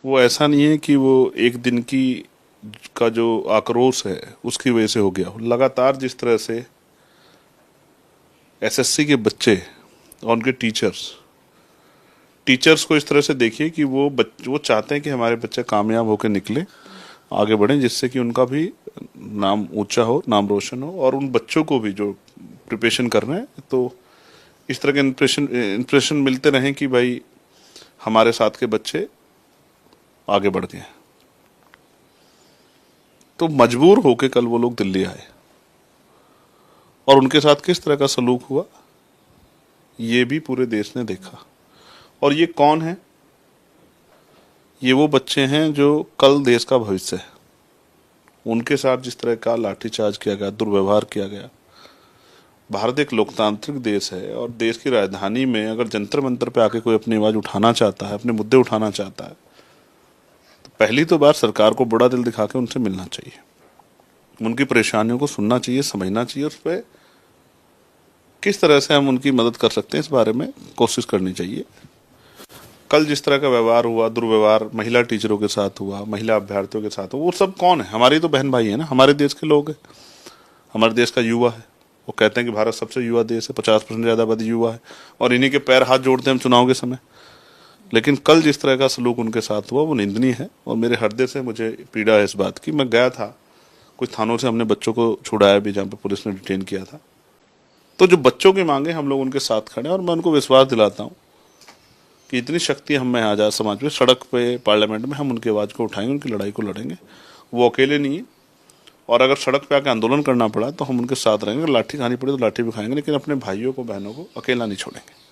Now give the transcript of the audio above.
वो ऐसा नहीं है कि वो एक दिन की का जो आक्रोश है उसकी वजह से हो गया हो। लगातार जिस तरह से एसएससी के बच्चे और उनके टीचर्स को इस तरह से देखिए कि वो चाहते हैं कि हमारे बच्चे कामयाब होकर निकले, आगे बढ़ें, जिससे कि उनका भी नाम ऊंचा हो, नाम रोशन हो, और उन बच्चों को भी जो प्रिपरेशन कर रहे हैं तो इस तरह के इंप्रेशन मिलते रहें कि भाई हमारे साथ के बच्चे आगे बढ़ गए। तो मजबूर होके कल वो लोग दिल्ली आए और उनके साथ किस तरह का सलूक हुआ ये भी पूरे देश ने देखा। और ये कौन है? ये वो बच्चे हैं जो कल देश का भविष्य है। उनके साथ जिस तरह का लाठीचार्ज किया गया, दुर्व्यवहार किया गया। भारत एक लोकतांत्रिक देश है और देश की राजधानी में अगर जंतर मंतर पे आके कोई अपनी आवाज उठाना चाहता है, अपने मुद्दे उठाना चाहता है, तो पहली तो बार सरकार को बड़ा दिल दिखा के उनसे मिलना चाहिए, उनकी परेशानियों को सुनना चाहिए, समझना चाहिए, उस पर किस तरह से हम उनकी मदद कर सकते हैं इस बारे में कोशिश करनी चाहिए। कल जिस तरह का व्यवहार हुआ, दुर्व्यवहार महिला टीचरों के साथ हुआ, महिला अभ्यर्थियों के साथ हुआ, वो सब कौन है? हमारी तो बहन भाई है ना, हमारे देश के लोग हैं, हमारे देश का युवा है। वो कहते हैं कि भारत सबसे युवा देश है, 50% ज़्यादा आबादी युवा है, और इन्हीं के पैर हाथ जोड़ते हैं हम चुनाव के समय। लेकिन कल जिस तरह का सलूक उनके साथ हुआ वो निंदनीय है और मेरे हृदय से मुझे पीड़ा है इस बात की। मैं गया था, कुछ थानों से हमने बच्चों को छुड़ाया भी जहाँ पे पुलिस ने डिटेन किया था। तो जो बच्चों की मांगे, हम लोग उनके साथ खड़े हैं और मैं उनको विश्वास दिलाता हूँ कि इतनी शक्ति हम में आज़ाद समाज में, सड़क पे, पार्लियामेंट में हम उनकी आवाज़ को उठाएंगे, उनकी लड़ाई को लड़ेंगे। वो अकेले नहीं है, और अगर सड़क पे आके आंदोलन करना पड़ा तो हम उनके साथ रहेंगे, लाठी खानी पड़ी तो लाठी भी खाएंगे, लेकिन अपने भाइयों को, बहनों को अकेला नहीं छोड़ेंगे।